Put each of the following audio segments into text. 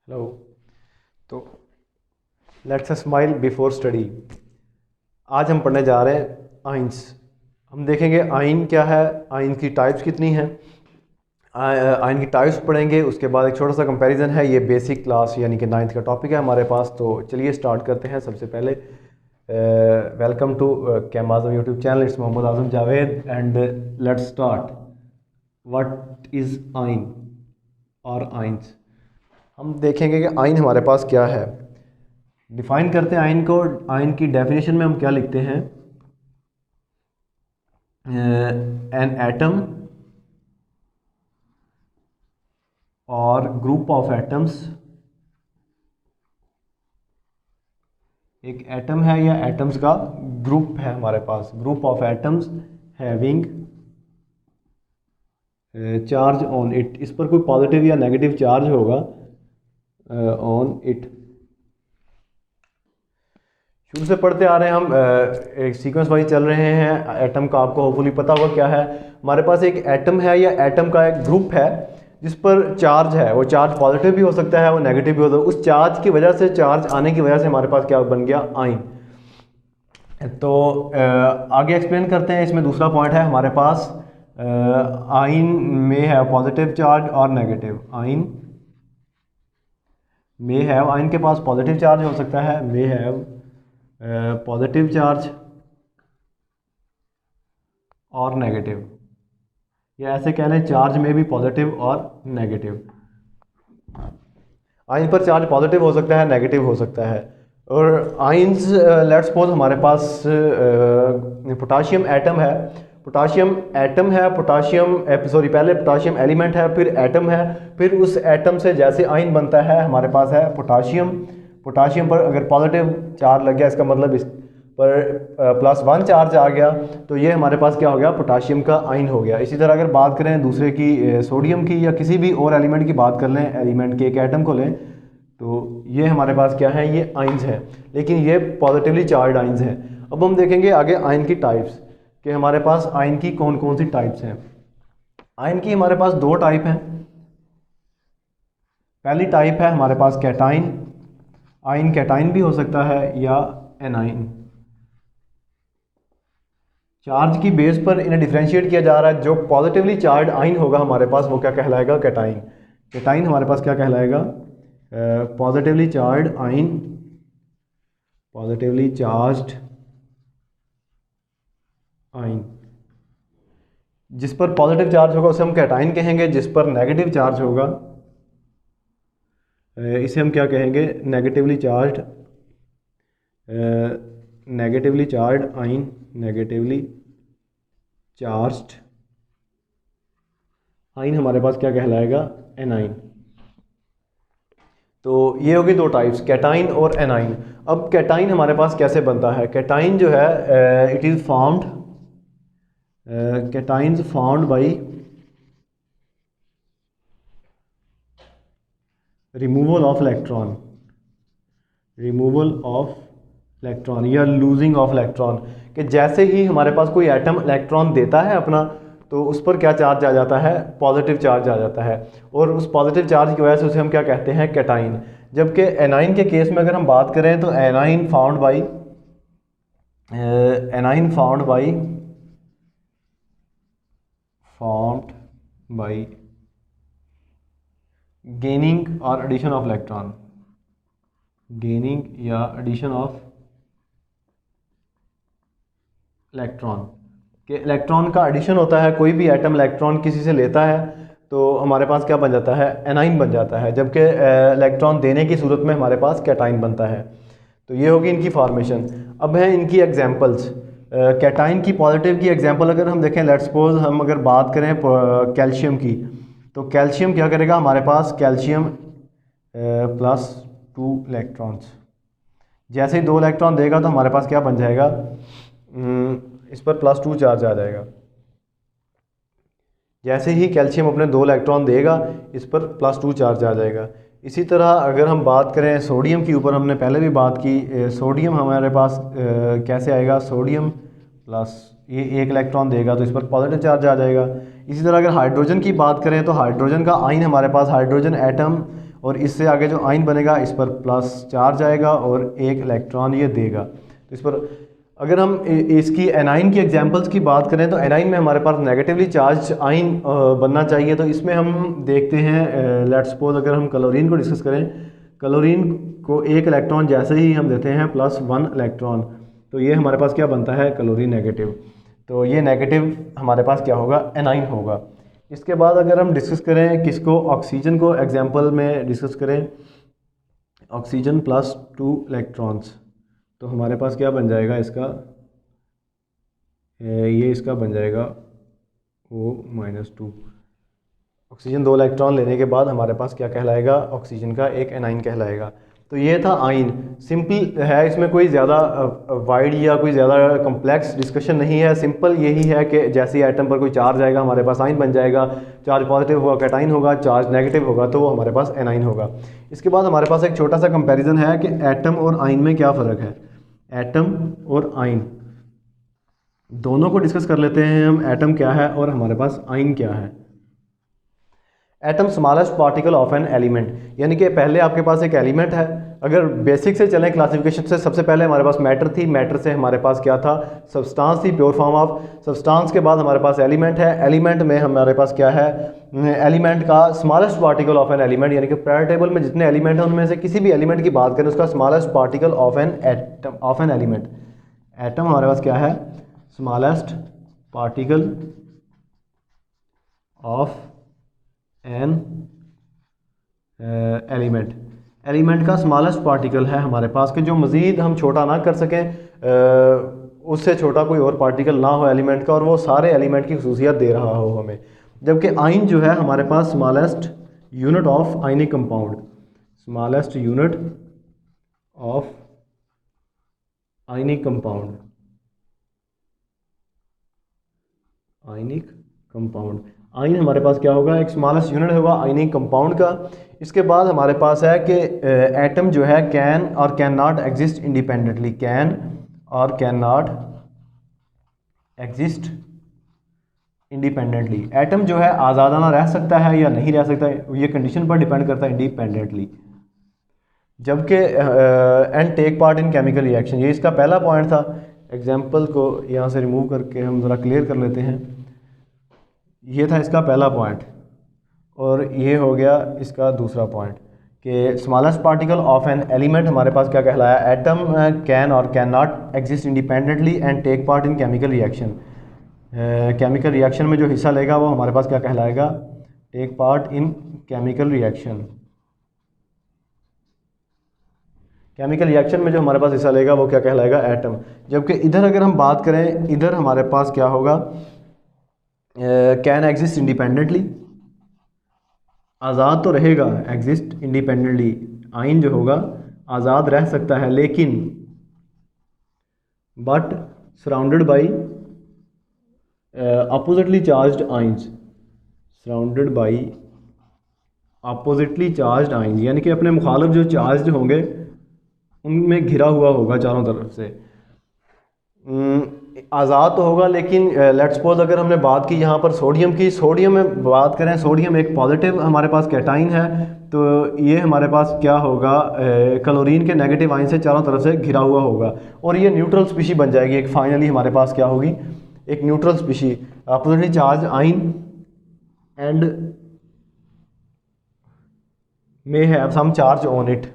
Hello. तो let's a smile before study. आज हम पढ़ने जा रहे हैं आइंस। हम देखेंगे आइन क्या है, आइन की टाइप्स कितनी हैं, आइन की टाइप्स पढ़ेंगे। उसके बाद एक छोटा सा कंपैरिजन है। ये बेसिक क्लास यानी कि नाइन्थ का टॉपिक है हमारे पास। तो चलिए स्टार्ट करते हैं। सबसे पहले वेलकम टू कैम Azam YouTube channel. It's Mohammad Azam Javed and let's start. What is ion और आइंस। हम देखेंगे कि आइन हमारे पास क्या है। डिफाइन करते हैं आइन को। आइन की डेफिनेशन में हम क्या लिखते हैं? एन एटम और ग्रुप ऑफ एटम्स। एक एटम है या एटम्स का ग्रुप है हमारे पास, group of atoms having charge on it. इस पर कोई पॉजिटिव या नेगेटिव चार्ज होगा ऑन इट। शुरू से पढ़ते आ रहे हैं हम, एक सीक्वेंस वाइज चल रहे हैं। एटम का आपको होपफुली पता होगा क्या है। हमारे पास एक एटम है या एटम का एक ग्रुप है जिस पर चार्ज है। वो चार्ज पॉजिटिव भी हो सकता है, वो नेगेटिव भी हो सकता है। उस चार्ज की वजह से, चार्ज आने की वजह से हमारे पास क्या बन गया? आइन। तो आगे एक्सप्लेन करते हैं। इसमें दूसरा पॉइंट है हमारे पास, आइन में है पॉजिटिव चार्ज और नेगेटिव। आइन में है, आइन के पास पॉजिटिव चार्ज हो सकता है, में हैव पॉजिटिव चार्ज और नेगेटिव, या ऐसे कह लें चार्ज में भी पॉजिटिव और नेगेटिव। आइन पर चार्ज पॉजिटिव हो सकता है, नेगेटिव हो सकता है। और आइंस, लेट्स सपोज हमारे पास पोटाशियम एटम है। पोटाशियम एटम है, पोटाशियम सॉरी पहले पोटाशियम एलिमेंट है, फिर एटम है, फिर उस एटम से जैसे आइन बनता है हमारे पास है पोटाशियम। पोटाशियम पर अगर पॉजिटिव चार्ज लग गया, इसका मतलब इस पर +1 चार्ज आ गया, तो ये हमारे पास क्या हो गया? पोटाशियम का आइन हो गया। इसी तरह अगर बात करें दूसरे की, सोडियम की, या किसी भी और एलिमेंट की बात कर लें, एलिमेंट के एक एटम को लें, तो ये हमारे पास क्या है? ये आइंस है, लेकिन ये पॉजिटिवली चार्ज आइंस हैं। अब हम देखेंगे आगे आइन की टाइप्स, कि हमारे पास आइन की कौन कौन सी टाइप्स हैं। आइन की हमारे पास दो टाइप हैं। पहली टाइप है हमारे पास कैटाइन। आइन कैटाइन भी हो सकता है या एनाइन। चार्ज की बेस पर इन्हें डिफ्रेंशिएट किया जा रहा है। जो पॉजिटिवली चार्ज आइन होगा हमारे पास, वो क्या कहलाएगा? कैटाइन। कैटाइन हमारे पास क्या कहलाएगा? पॉजिटिवली चार्ज आइन, पॉजिटिवली चार्ज्ड आइन। जिस पर पॉजिटिव चार्ज होगा उसे हम कैटाइन कहेंगे, जिस पर नेगेटिव चार्ज होगा इसे हम क्या कहेंगे? नेगेटिवली चार्ज्ड, नेगेटिवली चार्ज आइन, नेगेटिवली चार्ज्ड आइन हमारे पास क्या कहलाएगा? एनाइन। तो ये होगी दो टाइप्स, कैटाइन और एनाइन। अब कैटाइन हमारे पास कैसे बनता है? कैटाइन जो है, it is formed, cations formed by removal of electron, removal of electron या लूजिंग ऑफ इलेक्ट्रॉन। कि जैसे ही हमारे पास कोई एटम इलेक्ट्रॉन देता है अपना, तो उस पर क्या चार्ज आ जाता है? पॉजिटिव चार्ज आ जाता है। और उस पॉजिटिव चार्ज की वजह से उसे हम क्या कहते हैं? कैटाइन। जबकि एनाइन के केस में अगर हम बात करें, तो A9 found by, A9 found by, found by gaining और एडिशन ऑफ इलेक्ट्रॉन, गेनिंग या एडिशन ऑफ इलेक्ट्रॉन। कि इलेक्ट्रॉन का एडिशन होता है, कोई भी एटम इलेक्ट्रॉन किसी से लेता है तो हमारे पास क्या बन जाता है? एनाइन बन जाता है। जबकि इलेक्ट्रॉन देने की सूरत में हमारे पास कैटाइन बनता है। तो ये होगी इनकी फॉर्मेशन। अब हैं इनकी एग्जांपल्स। कैटाइन की पॉजिटिव की एग्जांपल अगर हम देखें, लेट्स सपोज हम अगर बात करें कैल्शियम की, तो कैल्शियम क्या करेगा हमारे पास? Calcium +2 electrons. जैसे ही 2 इलेक्ट्रॉन देगा तो हमारे पास क्या बन जाएगा? इस पर +2 चार्ज आ जाएगा। जैसे ही कैल्शियम अपने 2 इलेक्ट्रॉन देगा, इस पर +2 चार्ज आ जाएगा। इसी तरह अगर हम बात करें सोडियम की, ऊपर हमने पहले भी बात की, सोडियम हमारे पास कैसे आएगा? सोडियम प्लस ये 1 इलेक्ट्रॉन देगा तो इस पर पॉजिटिव चार्ज आ जाएगा। इसी तरह अगर हाइड्रोजन की बात करें, तो हाइड्रोजन का आइन हमारे पास, हाइड्रोजन एटम और इससे आगे जो आइन बनेगा इस पर प्लस चार्ज आएगा और एक इलेक्ट्रॉन ये देगा। तो इस पर अगर हम इसकी एनाइन की एग्जांपल्स की बात करें तो एनाइन में हमारे पास नेगेटिवली चार्ज आइन बनना चाहिए। तो इसमें हम देखते हैं, लेट्स सपोज अगर हम क्लोरीन को डिस्कस करें, क्लोरीन को एक इलेक्ट्रॉन जैसे ही हम देते हैं +1 इलेक्ट्रॉन, तो ये हमारे पास क्या बनता है, क्लोरीन नेगेटिव। तो ये नेगेटिव हमारे पास क्या होगा, एनाइन होगा। इसके बाद अगर हम डिस्कस करें किसको, ऑक्सीजन को एग्जांपल में डिस्कस करें, ऑक्सीजन +2 इलेक्ट्रॉन्स, तो हमारे पास क्या बन जाएगा इसका, ये इसका बन जाएगा O-2। ऑक्सीजन 2 इलेक्ट्रॉन लेने के बाद हमारे पास क्या कहलाएगा, ऑक्सीजन का एक एनाइन कहलाएगा। तो ये था आइन, सिंपल है, इसमें कोई ज़्यादा वाइड या कोई ज़्यादा कम्प्लेक्स डिस्कशन नहीं है। सिंपल यही है कि जैसे ही एटम पर कोई चार्ज आएगा हमारे पास आइन बन जाएगा, चार्ज पॉजिटिव होगा कैटाइन होगा, चार्ज नेगेटिव होगा तो वो हमारे पास एनाइन होगा। इसके बाद हमारे पास एक छोटा सा कंपैरिजन है कि एटम और आइन में क्या फ़र्क है। एटम और आइन दोनों को डिस्कस कर लेते हैं हम, एटम क्या है और हमारे पास आइन क्या है। Atom smallest particle of an element, यानी कि पहले आपके पास एक एलिमेंट है। अगर बेसिक से चलें क्लासिफिकेशन से, सबसे पहले हमारे पास मैटर थी, मैटर से हमारे पास क्या था, सब्सटेंस थी, प्योर फॉर्म ऑफ सब्सटेंस। के बाद हमारे पास एलिमेंट है, एलिमेंट में हमारे पास क्या है, एलिमेंट का smallest particle of an element, यानी कि पीरियोडिक टेबल में जितने एलिमेंट हैं उनमें से किसी भी एलिमेंट की बात करें उसका smallest particle of an atom of an element. Atom हमारे पास क्या है, smallest particle of an element. Element का स्मॉलेस्ट पार्टिकल है हमारे पास कि जो मज़ीद हम छोटा ना कर सकें, उससे छोटा कोई और पार्टिकल ना हो एलिमेंट का, और वो सारे एलिमेंट की खसूसियत दे रहा हो हमें। जबकि आइन जो है हमारे पास smallest unit of ionic compound, smallest unit of ionic compound, ionic compound. Ion हमारे पास क्या होगा, एक स्मॉलेस्ट यूनिट होगा आइनिक कंपाउंड का। इसके बाद हमारे पास है कि एटम जो है कैन और can not exist independently, can और can not exist independently. Atom जो है आज़ादाना रह सकता है या नहीं रह सकता, ये कंडीशन पर डिपेंड करता है इंडिपेंडेंटली। जबकि and take part in chemical reaction, ये इसका पहला पॉइंट था। एग्जाम्पल को यहाँ से रिमूव करके हम ज़रा क्लियर कर लेते हैं। ये था इसका पहला पॉइंट और ये हो गया इसका दूसरा पॉइंट कि smallest particle of an element हमारे पास क्या कहलाया, एटम कैन और can not exist independently and take part in chemical reaction. Chemical reaction में जो हिस्सा लेगा वो हमारे पास क्या कहलाएगा, take part in chemical reaction. Chemical reaction में जो हमारे पास हिस्सा लेगा वो क्या कहलाएगा, एटम। जबकि इधर अगर हम बात करें, इधर हमारे पास क्या होगा, कैन एग्जिस्ट इंडिपेंडेंटली, आज़ाद तो रहेगा, एग्जिस्ट इंडिपेंडेंटली, आइन जो होगा आज़ाद रह सकता है, लेकिन but surrounded by oppositely charged ions, surrounded by oppositely charged ions, यानी कि अपने मुखालिफ जो चार्ज होंगे उनमें घिरा हुआ होगा चारों तरफ से। आज़ाद तो होगा, लेकिन लेट्स सपोज अगर हमने बात की यहाँ पर सोडियम की, सोडियम में बात करें, सोडियम एक पॉजिटिव हमारे पास कैटाइन है, तो ये हमारे पास क्या होगा, क्लोरीन के नेगेटिव आइन से चारों तरफ से घिरा हुआ होगा और ये न्यूट्रल स्पीशी बन जाएगी। एक फाइनली हमारे पास क्या होगी, एक न्यूट्रल स्पीशी, अपोजिटली चार्ज आइन and may have some charge on it,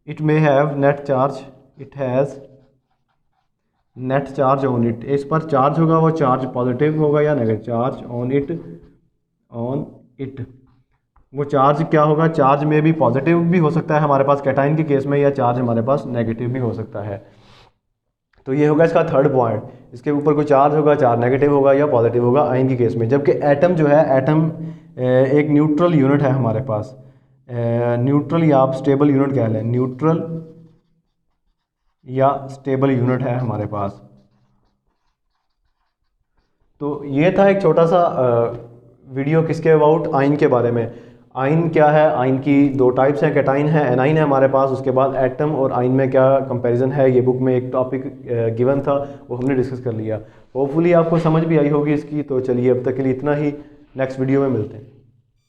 it may have net charge, it has net charge on it। इस पर चार्ज होगा, वो चार्ज पॉजिटिव होगा या नेगेटिव, चार्ज ऑन इट, वो चार्ज क्या होगा, चार्ज में भी पॉजिटिव भी हो सकता है हमारे पास कैटाइन के केस में, या चार्ज हमारे पास नेगेटिव भी हो सकता है। तो ये होगा इसका थर्ड पॉइंट, इसके ऊपर कोई चार्ज होगा, चार्ज नेगेटिव होगा या पॉजिटिव होगा आइन के केस में। जबकि एटम जो है, एटम एक न्यूट्रल यूनिट है हमारे पास, न्यूट्रल या आप स्टेबल यूनिट कह लें, न्यूट्रल या स्टेबल यूनिट है हमारे पास। तो ये था एक छोटा सा वीडियो किसके अबाउट, आइन के बारे में। आइन क्या है, आइन की दो टाइप्स हैं, कैटाइन है, एनाइन है हमारे पास। उसके बाद एटम और आइन में क्या कंपैरिजन है, ये बुक में एक टॉपिक गिवन था, वो हमने डिस्कस कर लिया। होपफुली आपको समझ भी आई होगी इसकी। तो चलिए अब तक के लिए इतना ही, नेक्स्ट वीडियो में मिलते हैं।